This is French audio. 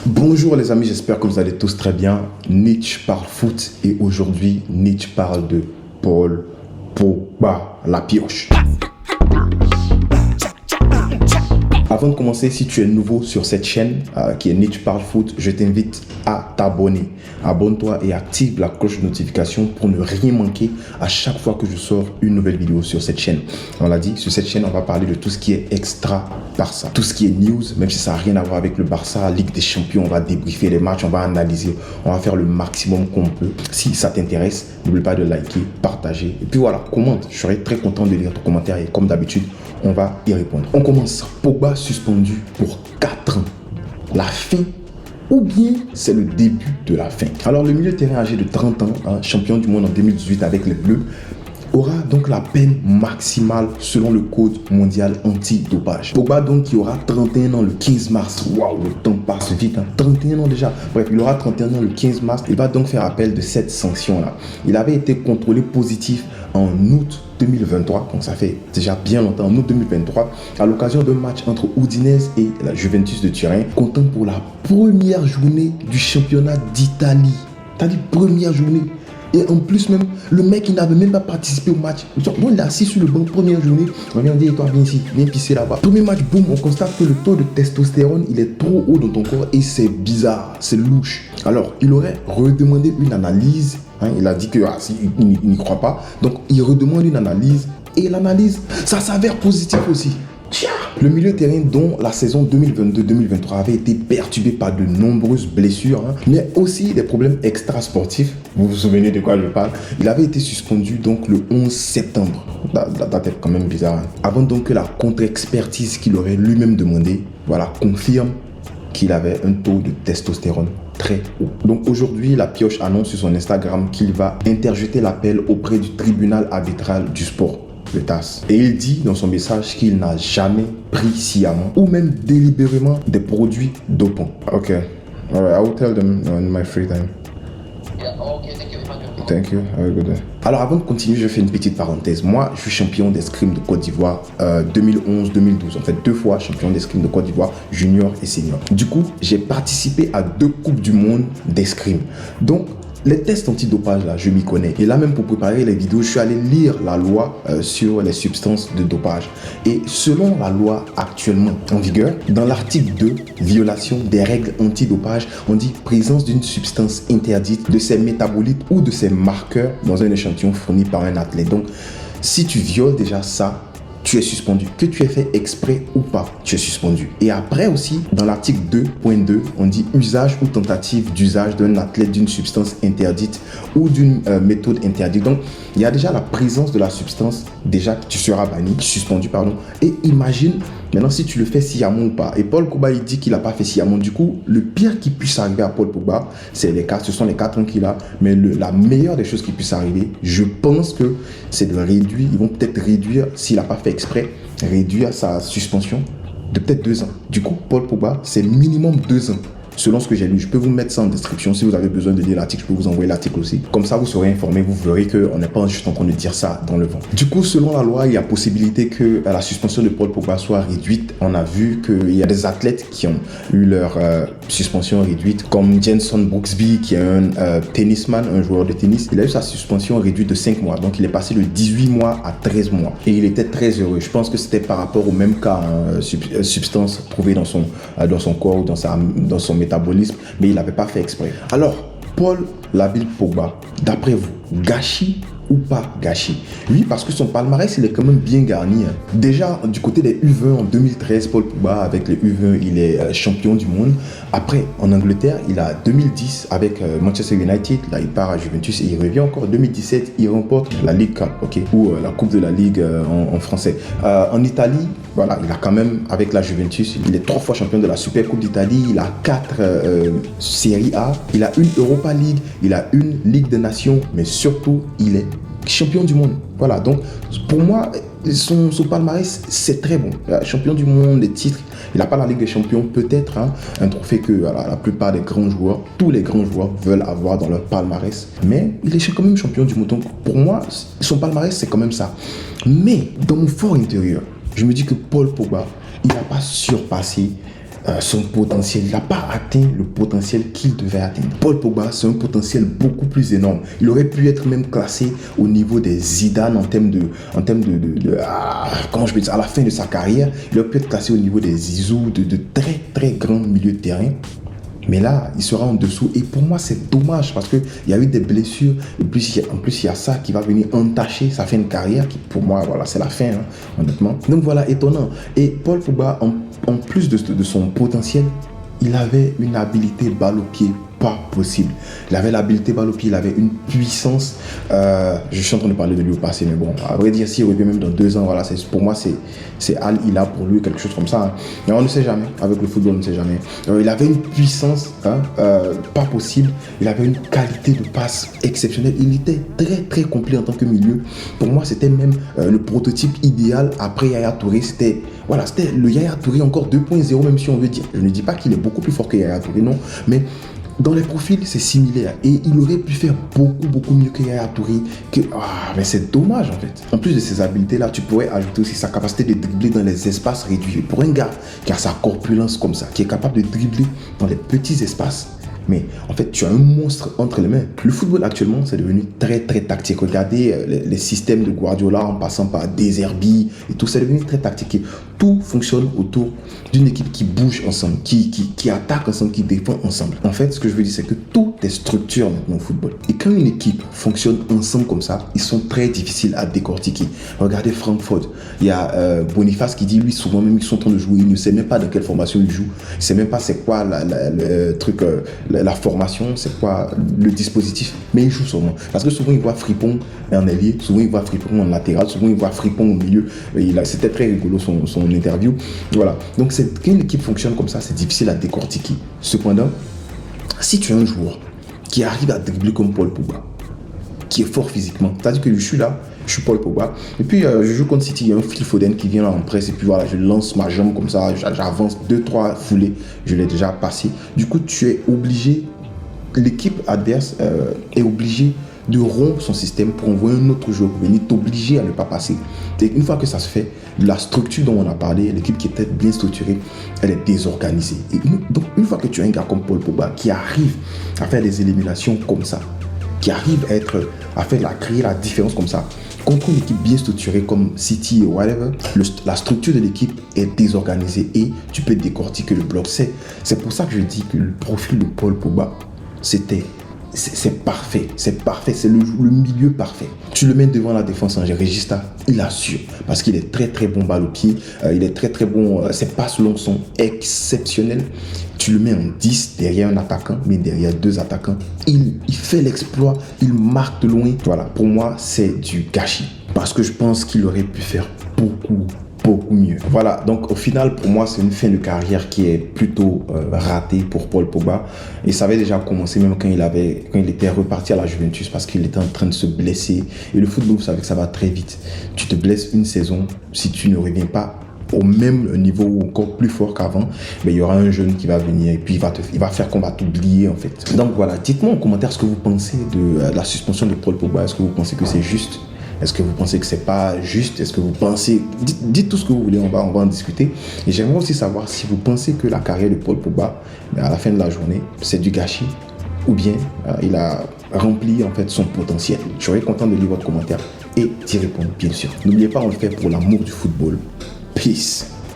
Bonjour les amis, j'espère que vous allez tous très bien. Nietzsche parle foot et aujourd'hui Nietzsche parle de Paul Pogba, la pioche. Avant de commencer, si tu es nouveau sur cette chaîne qui est Nietzsche parle foot, je t'invite à t'abonner. Abonne-toi et active la cloche de notification pour ne rien manquer à chaque fois que je sors une nouvelle vidéo sur cette chaîne. On l'a dit, sur cette chaîne, on va parler de tout ce qui est extra Barça. Tout ce qui est news, même si ça n'a rien à voir avec le Barça, Ligue des Champions, on va débriefer les matchs, on va analyser, on va faire le maximum qu'on peut. Si ça t'intéresse, n'oublie pas de liker, partager. Et puis voilà, commente. Je serai très content de lire ton commentaire et comme d'habitude, on va y répondre. On commence. Pogba suspendu pour 4 ans. La fin ou bien c'est le début de la fin. Alors le milieu de terrain âgé de 30 ans, champion du monde en 2018 avec les Bleus, aura donc la peine maximale selon le code mondial anti-dopage. Pogba donc qui aura 31 ans le 15 mars. Waouh, le temps passe vite, 31 ans déjà. Bref, il aura 31 ans le 15 mars. Il va donc faire appel de cette sanction-là. Il avait été contrôlé positif en août 2023, donc ça fait déjà bien longtemps, en août 2023, à l'occasion d'un match entre Udinese et la Juventus de Turin, comptant pour la première journée du championnat d'Italie. T'as dit première journée. Et en plus même, le mec il n'avait même pas participé au match. Bon, il est assis sur le banc, première journée. On vient dire, toi viens ici, viens pisser là-bas. Premier match, boum, on constate que le taux de testostérone, il est trop haut dans ton corps et c'est bizarre, c'est louche. Alors, il aurait redemandé une analyse. Il a dit que il n'y croit pas. Donc, il redemande une analyse. Et l'analyse, ça s'avère positif aussi. Le milieu de terrain dont la saison 2022-2023 avait été perturbée par de nombreuses blessures, mais aussi des problèmes extrasportifs. Vous vous souvenez de quoi je parle? Il avait été suspendu donc le 11 septembre. La date est quand même bizarre. Avant donc que la contre-expertise qu'il aurait lui-même demandé, voilà, confirme qu'il avait un taux de testostérone très haut. Donc aujourd'hui, la pioche annonce sur son Instagram qu'il va interjeter l'appel auprès du tribunal arbitral du sport, le TAS. Et il dit dans son message qu'il n'a jamais pris sciemment ou même délibérément des produits dopants. Ok, alright, I will tell them in my free time. Yeah, okay, thank you. Thank you, have a good day. Alors avant de continuer, je fais une petite parenthèse. Moi, je suis champion d'escrime de Côte d'Ivoire 2011-2012. En fait, 2 fois champion d'escrime de Côte d'Ivoire, junior et senior. Du coup, j'ai participé à 2 coupes du monde d'escrime. Donc, les tests antidopage, là, je m'y connais. Et là, même pour préparer les vidéos, je suis allé lire la loi sur les substances de dopage. Et selon la loi actuellement en vigueur, dans l'article 2, violation des règles antidopage, on dit présence d'une substance interdite, de ses métabolites ou de ses marqueurs dans un échantillon fourni par un athlète. Donc, si tu violes déjà ça, tu es suspendu. Que tu aies fait exprès ou pas, tu es suspendu. Et après aussi, dans l'article 2.2, on dit usage ou tentative d'usage d'un athlète d'une substance interdite ou d'une méthode interdite. Donc, il y a déjà la présence de la substance, déjà tu seras banni, suspendu, pardon. Et imagine, maintenant, si tu le fais sciemment ou pas. Et Paul Pogba, il dit qu'il n'a pas fait sciemment. Du coup, le pire qui puisse arriver à Paul Pogba, ce sont les 4 ans qu'il a. Mais la meilleure des choses qui puisse arriver, je pense que c'est de réduire. Ils vont peut-être réduire, s'il n'a pas fait exprès, réduire sa suspension de peut-être 2 ans. Du coup, Paul Pogba, c'est minimum 2 ans. Selon ce que j'ai lu, je peux vous mettre ça en description. Si vous avez besoin de lire l'article, je peux vous envoyer l'article aussi. Comme ça, vous serez informé. Vous verrez qu'on n'est pas juste en train de dire ça dans le vent. Du coup, selon la loi, il y a possibilité que la suspension de Paul Pogba soit réduite. On a vu qu'il y a des athlètes qui ont eu leur suspension réduite, comme Jenson Brooksby, qui est un tennisman, un joueur de tennis. Il a eu sa suspension réduite de 5 mois. Donc, il est passé de 18 mois à 13 mois. Et il était très heureux. Je pense que c'était par rapport au même cas, substance trouvée dans son corps ou dans son métabolisme, mais il n'avait pas fait exprès. Alors, Paul Labile Pogba, d'après vous, gâchis ou pas gâchis? Oui, parce que son palmarès, il est quand même bien garni. Déjà, du côté des U20 en 2013, Paul Pogba, avec les U20, il est champion du monde. Après, en Angleterre, il a 2010 avec Manchester United. Là, il part à Juventus et il revient encore. En 2017, il remporte la Ligue Cup, ou la Coupe de la Ligue en français. En Italie, voilà, il a quand même, avec la Juventus, il est 3 fois champion de la Super Coupe d'Italie. Il a 4 Serie A. Il a une Europa League. Il a une Ligue des Nations. Mais surtout, il est champion du monde. Voilà, donc pour moi, son palmarès, c'est très bon. Champion du monde, des titres. Il n'a pas la Ligue des Champions, peut-être, un trophée que voilà, la plupart des grands joueurs, tous les grands joueurs veulent avoir dans leur palmarès. Mais il est quand même champion du monde. Donc pour moi, son palmarès, c'est quand même ça. Mais dans mon fort intérieur, je me dis que Paul Pogba, il n'a pas surpassé son potentiel. Il n'a pas atteint le potentiel qu'il devait atteindre. Paul Pogba, c'est un potentiel beaucoup plus énorme. Il aurait pu être même classé au niveau des Zidane en termes de comment je peux dire, à la fin de sa carrière, il aurait pu être classé au niveau des Zizou, de très très grands milieux de terrain. Mais là, il sera en dessous. Et pour moi, c'est dommage parce qu'il y a eu des blessures. Et puis, en plus, il y a ça qui va venir entacher sa fin de carrière. Qui, pour moi, voilà, c'est la fin, hein, honnêtement. Donc voilà, étonnant. Et Paul Pogba, en plus de son potentiel, il avait une habilité balle au pied pas possible. Il avait l'habilité balle au pied, il avait une puissance. Je suis en train de parler de lui au passé, mais bon, à vrai dire, s'il revient même dans 2 ans, voilà, pour moi, c'est Al Hilal pour lui, quelque chose comme ça. Hein. Mais on ne sait jamais. Avec le football, on ne sait jamais. Il avait une puissance pas possible. Il avait une qualité de passe exceptionnelle. Il était très, très complet en tant que milieu. Pour moi, c'était même le prototype idéal après Yaya Touré. C'était le Yaya Touré encore 2.0, même si on veut dire. Je ne dis pas qu'il est beaucoup plus fort que Yaya Touré, non. Mais dans les profils, c'est similaire. Et il aurait pu faire beaucoup, beaucoup mieux que Yaya Touré. Mais c'est dommage, en fait. En plus de ces habiletés-là, tu pourrais ajouter aussi sa capacité de dribbler dans les espaces réduits. Pour un gars qui a sa corpulence comme ça, qui est capable de dribbler dans les petits espaces, mais en fait, tu as un monstre entre les mains. Le football actuellement, c'est devenu très, très tactique. Regardez les systèmes de Guardiola en passant par De Zerbi et tout, c'est devenu très tactique. Et tout fonctionne autour d'une équipe qui bouge ensemble, qui attaque ensemble, qui défend ensemble. En fait, ce que je veux dire, c'est que tout est structure maintenant au football. Et quand une équipe fonctionne ensemble comme ça, ils sont très difficiles à décortiquer. Regardez Francfort. Il y a Boniface qui dit, lui, souvent même, ils sont en train de jouer. Il ne sait même pas dans quelle formation il joue. Il ne sait même pas c'est quoi le truc... la formation, c'est quoi le dispositif, mais il joue souvent. Parce que souvent, il voit Fripon en ailier, souvent, il voit Fripon en latéral, souvent, il voit Fripon au milieu. C'était très rigolo son interview. Voilà. Donc, quand une équipe fonctionne comme ça, c'est difficile à décortiquer. Cependant, si tu es un joueur qui arrive à dribbler comme Paul Pogba, qui est fort physiquement, c'est-à-dire que je suis là, je suis Paul Pogba, et puis je joue contre City, il y a un Phil Foden qui vient là en presse, et puis voilà, je lance ma jambe comme ça, j'avance 2-3 foulées, je l'ai déjà passé. Du coup, tu es obligé, l'équipe adverse est obligée de rompre son système pour envoyer un autre joueur pour venir t'obliger à ne pas passer. Et une fois que ça se fait, la structure dont on a parlé, l'équipe qui était bien structurée, elle est désorganisée. Et donc, une fois que tu as un gars comme Paul Pogba qui arrive à faire des éliminations comme ça, qui arrive à créer la différence comme ça, contre une équipe bien structurée comme City ou whatever, la structure de l'équipe est désorganisée et tu peux décortiquer le bloc. C'est pour ça que je dis que le profil de Paul Pogba, c'est parfait, c'est le milieu parfait. Tu le mets devant la défense en Regista, il assure parce qu'il est très très bon balle au pied, il est très très bon, ses passes longues sont exceptionnelles. Tu le mets en 10 derrière un attaquant, mais derrière 2 attaquants, il fait l'exploit, il marque de loin. Voilà, pour moi, c'est du gâchis parce que je pense qu'il aurait pu faire beaucoup mieux. Voilà, donc au final, pour moi, c'est une fin de carrière qui est plutôt ratée pour Paul Pogba. Et ça avait déjà commencé même quand il était reparti à la Juventus parce qu'il était en train de se blesser. Et le football, vous savez que ça va très vite. Tu te blesses une saison, si tu ne reviens pas au même niveau ou encore plus fort qu'avant, mais il y aura un jeune qui va venir et puis il va faire qu'on va t'oublier en fait. Donc voilà, dites-moi en commentaire ce que vous pensez de la suspension de Paul Pogba. Est-ce que vous pensez que c'est juste? Est-ce que vous pensez que c'est pas juste? Est-ce que vous pensez... Dites tout ce que vous voulez, on va en discuter. Et j'aimerais aussi savoir si vous pensez que la carrière de Paul Pogba, à la fin de la journée, c'est du gâchis ou bien il a rempli en fait son potentiel. Je serais content de lire votre commentaire et d'y répondre, bien sûr. N'oubliez pas, on le fait pour l'amour du football. Peace.